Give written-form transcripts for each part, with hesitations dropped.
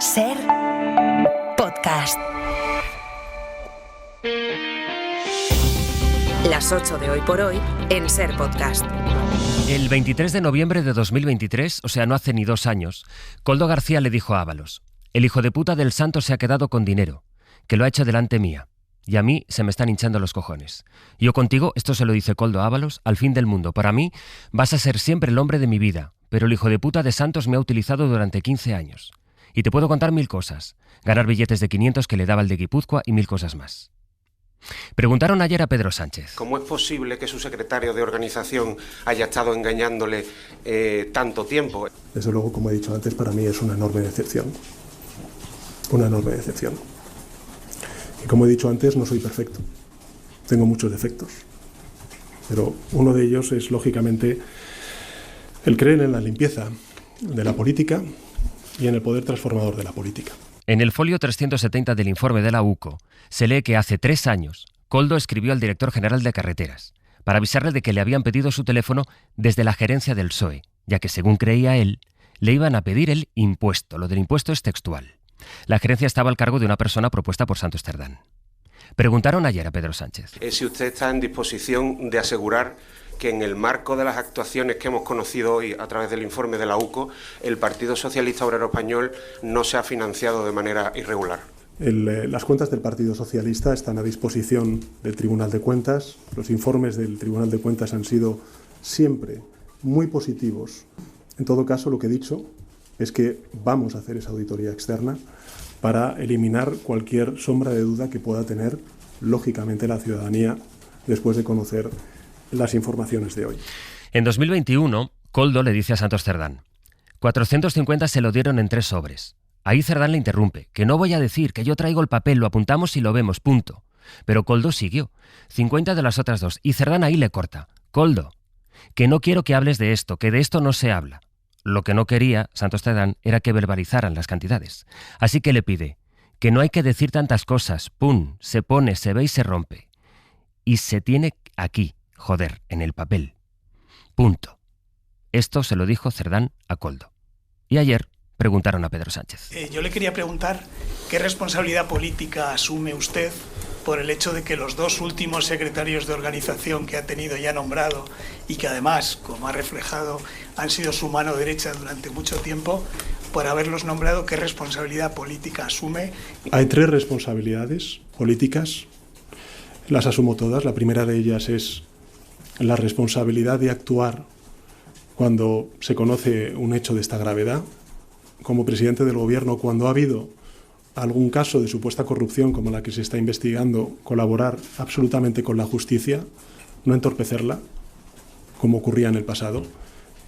Ser Podcast. Las 8 de Hoy por Hoy en Ser Podcast. El 23 de noviembre de 2023, o sea, no hace ni 2 años, Koldo García le dijo a Ábalos: el hijo de puta del santo se ha quedado con dinero, que lo ha hecho delante mía, y a mí se me están hinchando los cojones. Yo contigo, esto se lo dice Koldo a Ábalos, al fin del mundo. Para mí vas a ser siempre el hombre de mi vida, pero el hijo de puta de Santos me ha utilizado durante 15 años. Y te puedo contar 1000 cosas. Ganar billetes de 500 que le daba el de Guipúzcoa y 1000 cosas más. Preguntaron ayer a Pedro Sánchez: ¿cómo es posible que su secretario de organización haya estado engañándole tanto tiempo? Desde luego, como he dicho antes, para mí es una enorme decepción. Una enorme decepción. Y como he dicho antes, no soy perfecto. Tengo muchos defectos. Pero uno de ellos es, lógicamente, el creer en la limpieza de la política y en el poder transformador de la política. En el folio 370 del informe de la UCO se lee que hace 3 años Koldo escribió al director general de Carreteras para avisarle de que le habían pedido su teléfono desde la gerencia del PSOE, ya que, según creía él, le iban a pedir el impuesto. Lo del impuesto es textual. La gerencia estaba al cargo de una persona propuesta por Santos Cerdán. Preguntaron ayer a Pedro Sánchez: si usted está en disposición de asegurar que en el marco de las actuaciones que hemos conocido hoy a través del informe de la UCO, el Partido Socialista Obrero Español no se ha financiado de manera irregular. Las cuentas del Partido Socialista están a disposición del Tribunal de Cuentas. Los informes del Tribunal de Cuentas han sido siempre muy positivos. En todo caso, lo que he dicho es que vamos a hacer esa auditoría externa para eliminar cualquier sombra de duda que pueda tener, lógicamente, la ciudadanía después de conocer las informaciones de hoy. En 2021, Koldo le dice a Santos Cerdán: 450 se lo dieron en 3 sobres. Ahí Cerdán le interrumpe: que no voy a decir, que yo traigo el papel, lo apuntamos y lo vemos, punto. Pero Koldo siguió: 50 de las otras 2. Y Cerdán ahí le corta: Koldo, que no quiero que hables de esto, que de esto no se habla. Lo que no quería Santos Cerdán era que verbalizaran las cantidades. Así que le pide: que no hay que decir tantas cosas, pum, se pone, se ve y se rompe. Y se tiene aquí, joder, en el papel. Punto. Esto se lo dijo Cerdán a Koldo. Y ayer preguntaron a Pedro Sánchez. Yo le quería preguntar qué responsabilidad política asume usted por el hecho de que los 2 últimos secretarios de organización que ha tenido ya nombrado y que además, como ha reflejado, han sido su mano derecha durante mucho tiempo, por haberlos nombrado, ¿qué responsabilidad política asume? Hay 3 responsabilidades políticas. Las asumo todas. La primera de ellas es la responsabilidad de actuar cuando se conoce un hecho de esta gravedad. Como presidente del Gobierno, cuando ha habido algún caso de supuesta corrupción como la que se está investigando, colaborar absolutamente con la justicia, no entorpecerla, como ocurría en el pasado.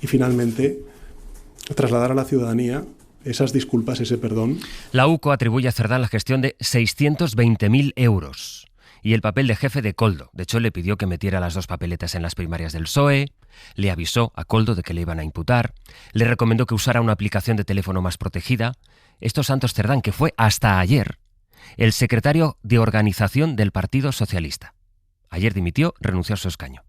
Y finalmente, trasladar a la ciudadanía esas disculpas, ese perdón. La UCO atribuye a Cerdán la gestión de 620.000 euros. Y el papel de jefe de Koldo. De hecho, le pidió que metiera las 2 papeletas en las primarias del PSOE, le avisó a Koldo de que le iban a imputar, le recomendó que usara una aplicación de teléfono más protegida. Esto es Santos Cerdán, que fue hasta ayer el secretario de organización del Partido Socialista. Ayer dimitió, renunció a su escaño.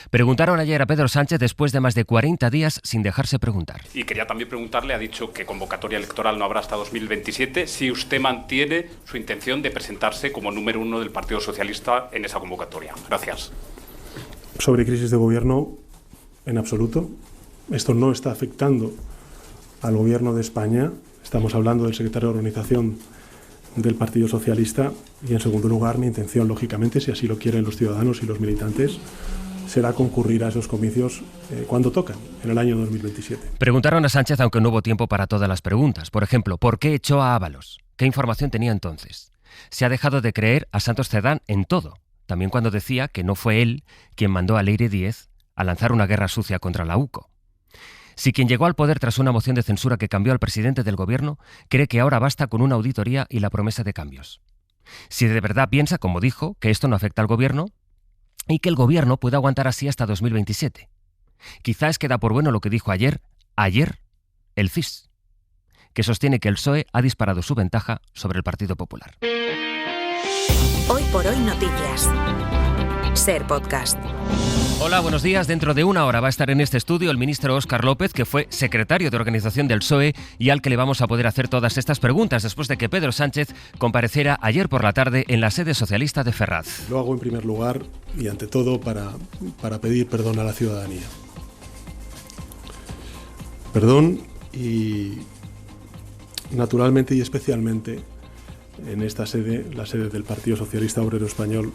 Preguntaron ayer a Pedro Sánchez después de más de 40 días sin dejarse preguntar. Y quería también preguntarle, ha dicho que convocatoria electoral no habrá hasta 2027, si usted mantiene su intención de presentarse como número 1 del Partido Socialista en esa convocatoria. Gracias. Sobre crisis de gobierno, en absoluto. Esto no está afectando al gobierno de España. Estamos hablando del secretario de organización del Partido Socialista. Y en segundo lugar, mi intención, lógicamente, si así lo quieren los ciudadanos y los militantes, será concurrir a esos comicios cuando tocan, en el año 2027. Preguntaron a Sánchez, aunque no hubo tiempo para todas las preguntas. Por ejemplo, ¿por qué echó a Ábalos? ¿Qué información tenía entonces? Se ha dejado de creer a Santos Cerdán en todo. También cuando decía que no fue él quien mandó a Leire Díez a lanzar una guerra sucia contra la UCO. Si quien llegó al poder tras una moción de censura que cambió al presidente del gobierno cree que ahora basta con una auditoría y la promesa de cambios. Si de verdad piensa, como dijo, que esto no afecta al gobierno y que el gobierno puede aguantar así hasta 2027. Quizás queda por bueno lo que dijo ayer, el CIS, que sostiene que el PSOE ha disparado su ventaja sobre el Partido Popular. Hoy por Hoy Noticias. Ser Podcast. Hola, buenos días. Dentro de una hora va a estar en este estudio el ministro Óscar López, que fue secretario de organización del PSOE y al que le vamos a poder hacer todas estas preguntas después de que Pedro Sánchez compareciera ayer por la tarde en la sede socialista de Ferraz. Lo hago en primer lugar y ante todo para pedir perdón a la ciudadanía. Perdón y naturalmente y especialmente en esta sede, la sede del Partido Socialista Obrero Español,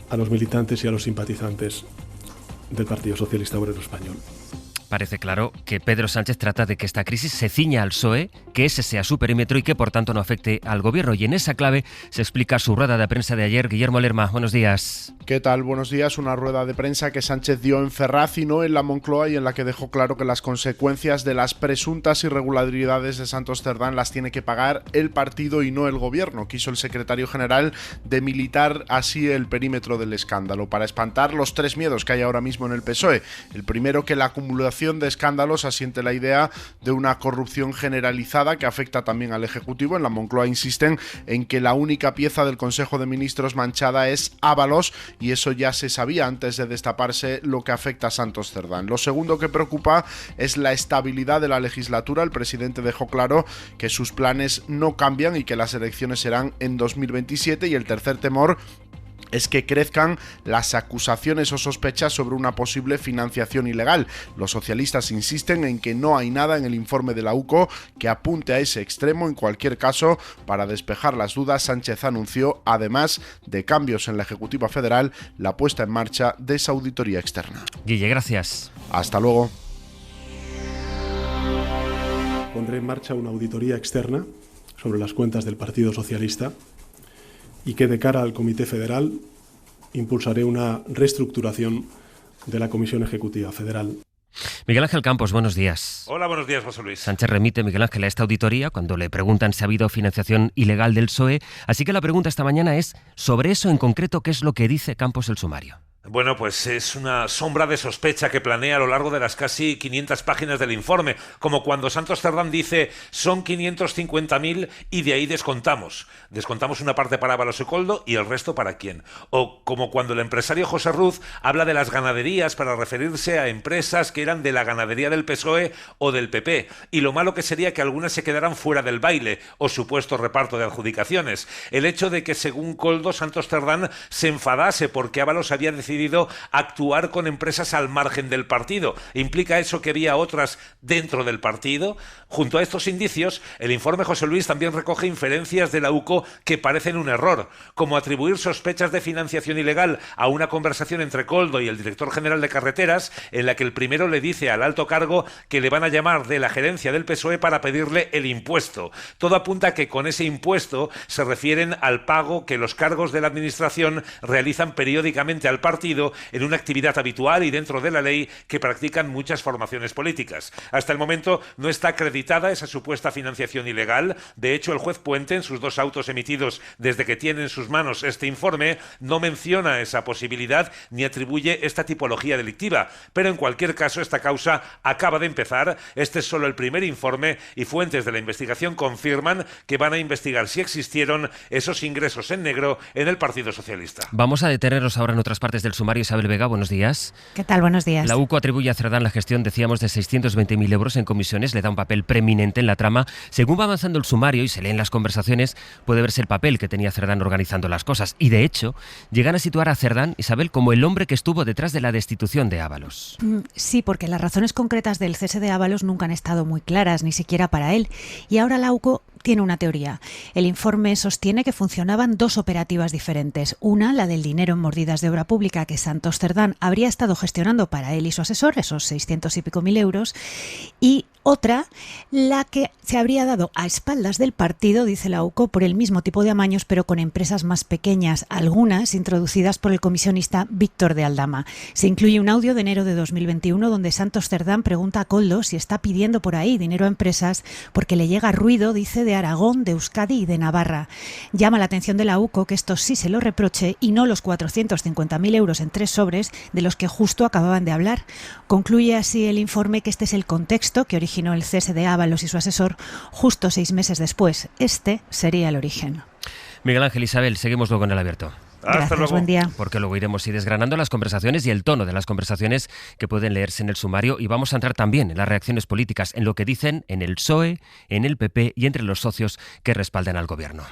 a los militantes y a los simpatizantes del Partido Socialista Obrero Español. Parece claro que Pedro Sánchez trata de que esta crisis se ciña al PSOE, que ese sea su perímetro y que por tanto no afecte al gobierno. Y en esa clave se explica su rueda de prensa de ayer. Guillermo Lerma, buenos días. ¿Qué tal? Buenos días. Una rueda de prensa que Sánchez dio en Ferraz y no en la Moncloa, y en la que dejó claro que las consecuencias de las presuntas irregularidades de Santos Cerdán las tiene que pagar el partido y no el gobierno. Quiso el secretario general delimitar así el perímetro del escándalo para espantar los tres miedos que hay ahora mismo en el PSOE. El primero, que la acumulación de escándalos asiente la idea de una corrupción generalizada que afecta también al Ejecutivo. En la Moncloa insisten en que la única pieza del Consejo de Ministros manchada es Ábalos, y eso ya se sabía antes de destaparse lo que afecta a Santos Cerdán. Lo segundo que preocupa es la estabilidad de la legislatura. El presidente dejó claro que sus planes no cambian y que las elecciones serán en 2027, y el tercer temor es que crezcan las acusaciones o sospechas sobre una posible financiación ilegal. Los socialistas insisten en que no hay nada en el informe de la UCO que apunte a ese extremo. En cualquier caso, para despejar las dudas, Sánchez anunció, además de cambios en la Ejecutiva Federal, la puesta en marcha de esa auditoría externa. Guille, gracias. Hasta luego. Pondré en marcha una auditoría externa sobre las cuentas del Partido Socialista y que de cara al Comité Federal impulsaré una reestructuración de la Comisión Ejecutiva Federal. Miguel Ángel Campos, buenos días. Hola, buenos días, José Luis. Sánchez remite, Miguel Ángel, a esta auditoría cuando le preguntan si ha habido financiación ilegal del PSOE. Así que la pregunta esta mañana es, sobre eso en concreto, ¿qué es lo que dice Campos el sumario? Bueno, pues es una sombra de sospecha que planea a lo largo de las casi 500 páginas del informe, como cuando Santos Cerdán dice son 550.000 y de ahí descontamos. Descontamos una parte para Ábalos y Koldo y el resto para quién. O como cuando el empresario José Ruz habla de las ganaderías para referirse a empresas que eran de la ganadería del PSOE o del PP, y lo malo que sería que algunas se quedaran fuera del baile o supuesto reparto de adjudicaciones. El hecho de que, según Koldo, Santos Cerdán se enfadase porque Ábalos había decidido actuar con empresas al margen del partido. ¿Implica eso que había otras dentro del partido? Junto a estos indicios, el informe José Luis también recoge inferencias de la UCO que parecen un error, como atribuir sospechas de financiación ilegal a una conversación entre Koldo y el director general de Carreteras, en la que el primero le dice al alto cargo que le van a llamar de la gerencia del PSOE para pedirle el impuesto. Todo apunta a que con ese impuesto se refieren al pago que los cargos de la administración realizan periódicamente al partido en una actividad habitual y dentro de la ley que practican muchas formaciones políticas. Hasta el momento no está acreditada esa supuesta financiación ilegal. De hecho, el juez Puente, en sus dos autos emitidos desde que tiene en sus manos este informe, no menciona esa posibilidad ni atribuye esta tipología delictiva. Pero en cualquier caso, esta causa acaba de empezar. Este es solo el primer informe y fuentes de la investigación confirman que van a investigar si existieron esos ingresos en negro en el Partido Socialista. Vamos a detenernos ahora en otras partes del sumario. Isabel Vega, buenos días. ¿Qué tal? Buenos días. La UCO atribuye a Cerdán la gestión, decíamos, de 620.000 euros en comisiones, le da un papel preeminente en la trama. Según va avanzando el sumario y se leen las conversaciones, puede verse el papel que tenía Cerdán organizando las cosas. Y de hecho, llegan a situar a Cerdán, Isabel, como el hombre que estuvo detrás de la destitución de Ábalos. Sí, porque las razones concretas del cese de Ábalos nunca han estado muy claras, ni siquiera para él. Y ahora la UCO tiene una teoría. El informe sostiene que funcionaban dos operativas diferentes. Una, la del dinero en mordidas de obra pública que Santos Cerdán habría estado gestionando para él y su asesor, esos 600 y pico mil euros, y otra, la que se habría dado a espaldas del partido, dice la UCO, por el mismo tipo de amaños, pero con empresas más pequeñas, algunas introducidas por el comisionista Víctor de Aldama. Se incluye un audio de enero de 2021 donde Santos Cerdán pregunta a Koldo si está pidiendo por ahí dinero a empresas porque le llega ruido, dice, de Aragón, de Euskadi y de Navarra. Llama la atención de la UCO que esto sí se lo reproche y no los 450.000 euros en 3 sobres de los que justo acababan de hablar. Concluye así el informe que este es el contexto que originó el cese de Ábalos y su asesor justo 6 meses después. Este sería el origen. Miguel Ángel, Isabel, seguimos luego en el abierto. Gracias, luego. buen día. Porque luego iremos desgranando las conversaciones y el tono de las conversaciones que pueden leerse en el sumario, y vamos a entrar también en las reacciones políticas, en lo que dicen en el PSOE, en el PP y entre los socios que respaldan al gobierno.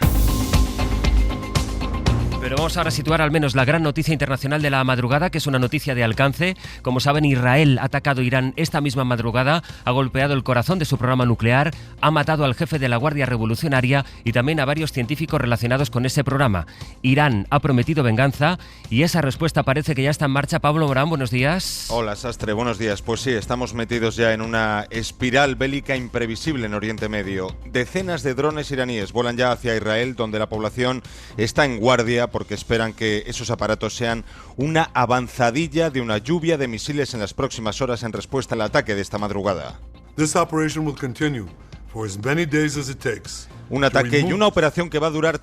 Pero vamos ahora a situar al menos la gran noticia internacional de la madrugada, que es una noticia de alcance. Como saben, Israel ha atacado Irán esta misma madrugada, ha golpeado el corazón de su programa nuclear, ha matado al jefe de la Guardia Revolucionaria y también a varios científicos relacionados con ese programa. Irán ha prometido venganza y esa respuesta parece que ya está en marcha. Pablo Morán, buenos días. Hola, Sastre, buenos días. Pues sí, estamos metidos ya en una espiral bélica imprevisible en Oriente Medio. Decenas de drones iraníes vuelan ya hacia Israel, donde la población está en guardia porque esperan que esos aparatos sean una avanzadilla de una lluvia de misiles en las próximas horas en respuesta al ataque de esta madrugada. This operation will continue for as many days as it takes. Un ataque y una operación que va a durar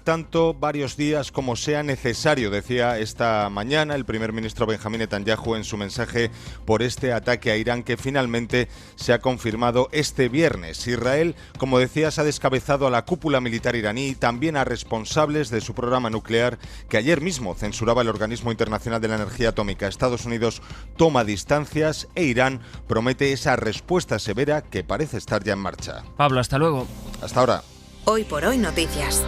varios días como sea necesario, decía esta mañana el primer ministro Benjamín Netanyahu en su mensaje por este ataque a Irán, que finalmente se ha confirmado este viernes. Israel, como decías, ha descabezado a la cúpula militar iraní y también a responsables de su programa nuclear, que ayer mismo censuraba el Organismo Internacional de la Energía Atómica. Estados Unidos toma distancias e Irán promete esa respuesta severa que parece estar ya en marcha. Pablo, hasta luego. Hasta ahora. Hoy por hoy noticias.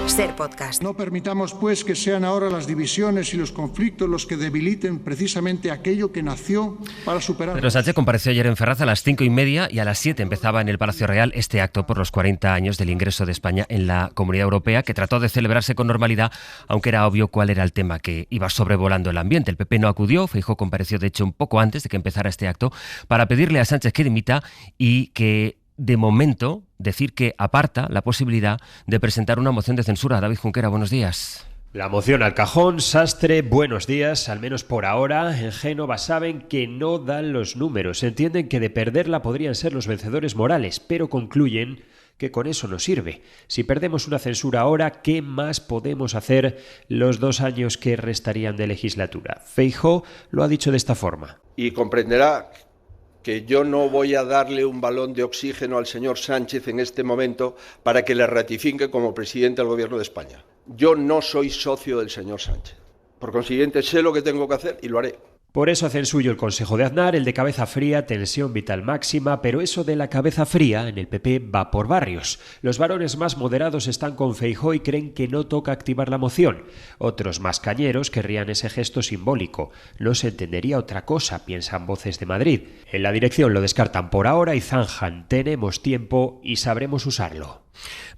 Ser Podcast. No permitamos, pues, que sean ahora las divisiones y los conflictos los que debiliten precisamente aquello que nació para superar. Pedro Sánchez compareció ayer en Ferraz a las 5:30 y a las 7 empezaba en el Palacio Real este acto por los 40 años del ingreso de España en la Comunidad Europea, que trató de celebrarse con normalidad, aunque era obvio cuál era el tema que iba sobrevolando el ambiente. El PP no acudió, Feijóo compareció de hecho un poco antes de que empezara este acto para pedirle a Sánchez que dimita y que de momento decir que aparta la posibilidad de presentar una moción de censura. David Junquera, buenos días. La moción al cajón. Sastre, buenos días. Al menos por ahora, en Génova saben que no dan los números. Entienden que de perderla podrían ser los vencedores morales, pero concluyen que con eso no sirve. Si perdemos una censura ahora, ¿qué más podemos hacer los 2 años que restarían de legislatura? Feijóo lo ha dicho de esta forma. Y comprenderá que yo no voy a darle un balón de oxígeno al señor Sánchez en este momento para que le ratifique como presidente del Gobierno de España. Yo no soy socio del señor Sánchez. Por consiguiente, sé lo que tengo que hacer y lo haré. Por eso hacen suyo el consejo de Aznar, el de cabeza fría, tensión vital máxima, pero eso de la cabeza fría en el PP va por barrios. Los varones más moderados están con Feijóo y creen que no toca activar la moción. Otros más cañeros querrían ese gesto simbólico. No se entendería otra cosa, piensan voces de Madrid. En la dirección lo descartan por ahora y zanjan: tenemos tiempo y sabremos usarlo.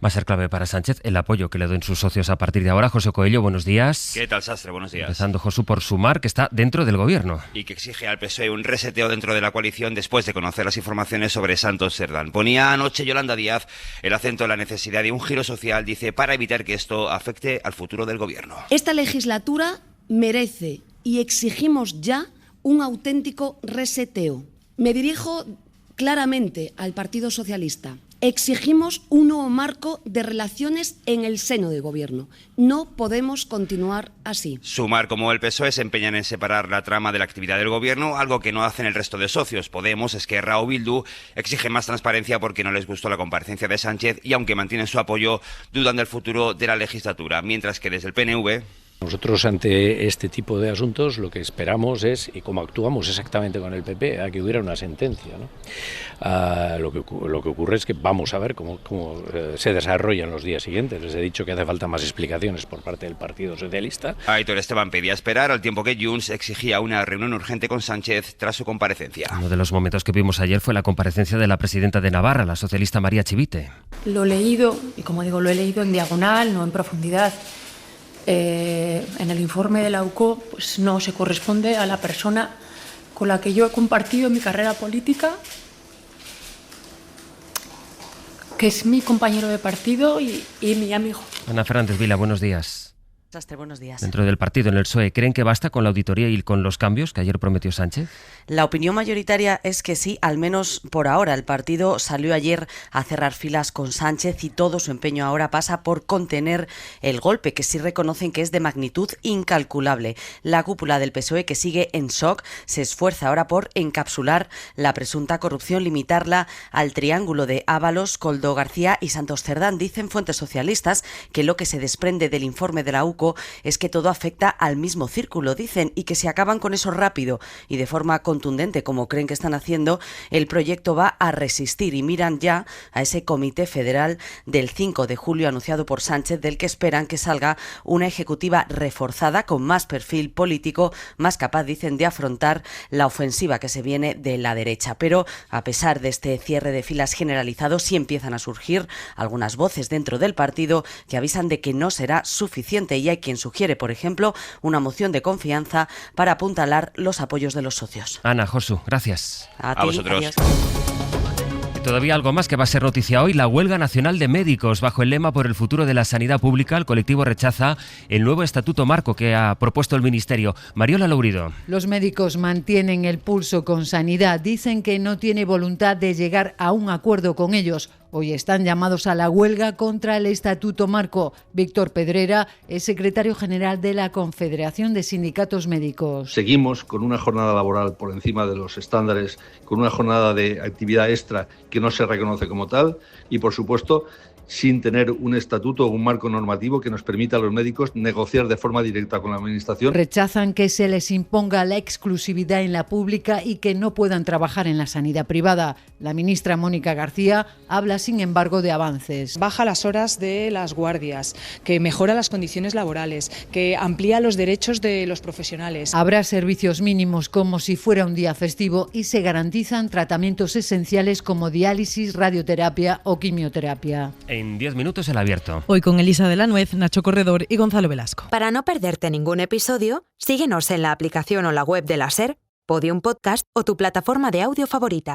Va a ser clave para Sánchez el apoyo que le den sus socios a partir de ahora. José Coello, buenos días. ¿Qué tal, Sastre? Buenos días. Empezando, Josu, por Sumar, que está dentro del gobierno. Y que exige al PSOE un reseteo dentro de la coalición después de conocer las informaciones sobre Santos Cerdán. Ponía anoche Yolanda Díaz el acento en la necesidad de un giro social, dice, para evitar que esto afecte al futuro del gobierno. Esta legislatura merece y exigimos ya un auténtico reseteo. Me dirijo claramente al Partido Socialista. Exigimos un nuevo marco de relaciones en el seno del gobierno. No podemos continuar así. Sumar, como el PSOE, se empeñan en separar la trama de la actividad del gobierno, algo que no hacen el resto de socios. Podemos, Esquerra o Bildu exigen más transparencia porque no les gustó la comparecencia de Sánchez y, aunque mantienen su apoyo, dudan del futuro de la legislatura. Mientras que desde el PNV... Nosotros ante este tipo de asuntos lo que esperamos es, y como actuamos exactamente con el PP, a que hubiera una sentencia, ¿no? Lo que ocurre es que vamos a ver cómo se desarrollan los días siguientes. Les he dicho que hace falta más explicaciones por parte del Partido Socialista. Aitor Esteban pedía esperar al tiempo que Junts exigía una reunión urgente con Sánchez tras su comparecencia. Uno de los momentos que vimos ayer fue la comparecencia de la presidenta de Navarra, la socialista María Chivite. Lo he leído, y como digo, lo he leído en diagonal, no en profundidad. En el informe de la UCO pues no se corresponde a la persona con la que yo he compartido mi carrera política, que es mi compañero de partido y mi amigo. Ana Fernández Vila, buenos días. Sastre, buenos días. Dentro del partido, en el PSOE, ¿creen que basta con la auditoría y con los cambios que ayer prometió Sánchez? La opinión mayoritaria es que sí, al menos por ahora. El partido salió ayer a cerrar filas con Sánchez y todo su empeño ahora pasa por contener el golpe, que sí reconocen que es de magnitud incalculable. La cúpula del PSOE, que sigue en shock, se esfuerza ahora por encapsular la presunta corrupción, limitarla al triángulo de Ábalos, Koldo García y Santos Cerdán. Dicen fuentes socialistas que lo que se desprende del informe de la UCO AUCO es que todo afecta al mismo círculo, dicen, y que si acaban con eso rápido y de forma contundente, como creen que están haciendo, el proyecto va a resistir, y miran ya a ese comité federal del 5 de julio anunciado por Sánchez, del que esperan que salga una ejecutiva reforzada con más perfil político, más capaz, dicen, de afrontar la ofensiva que se viene de la derecha. Pero a pesar de este cierre de filas generalizado, sí empiezan a surgir algunas voces dentro del partido que avisan de que no será suficiente, y hay quien sugiere, por ejemplo, una moción de confianza para apuntalar los apoyos de los socios. Ana, Josu, gracias. A vosotros. Adiós. Todavía algo más que va a ser noticia hoy: la huelga nacional de médicos. Bajo el lema Por el futuro de la sanidad pública, el colectivo rechaza el nuevo estatuto marco que ha propuesto el Ministerio. Mariola Lourido. Los médicos mantienen el pulso con Sanidad. Dicen que no tiene voluntad de llegar a un acuerdo con ellos. Hoy están llamados a la huelga contra el Estatuto Marco. Víctor Pedrera es secretario general de la Confederación de Sindicatos Médicos. Seguimos con una jornada laboral por encima de los estándares, con una jornada de actividad extra que no se reconoce como tal y, por supuesto, sin tener un estatuto o un marco normativo que nos permita a los médicos negociar de forma directa con la Administración. Rechazan que se les imponga la exclusividad en la pública y que no puedan trabajar en la sanidad privada. La ministra Mónica García habla, sin embargo, de avances. Baja las horas de las guardias, que mejora las condiciones laborales, que amplía los derechos de los profesionales. Habrá servicios mínimos como si fuera un día festivo y se garantizan tratamientos esenciales como diálisis, radioterapia o quimioterapia. En 10 minutos el abierto. Hoy con Elisa de la Nuez, Nacho Corredor y Gonzalo Velasco. Para no perderte ningún episodio, síguenos en la aplicación o la web de la SER, Podium Podcast o tu plataforma de audio favorita.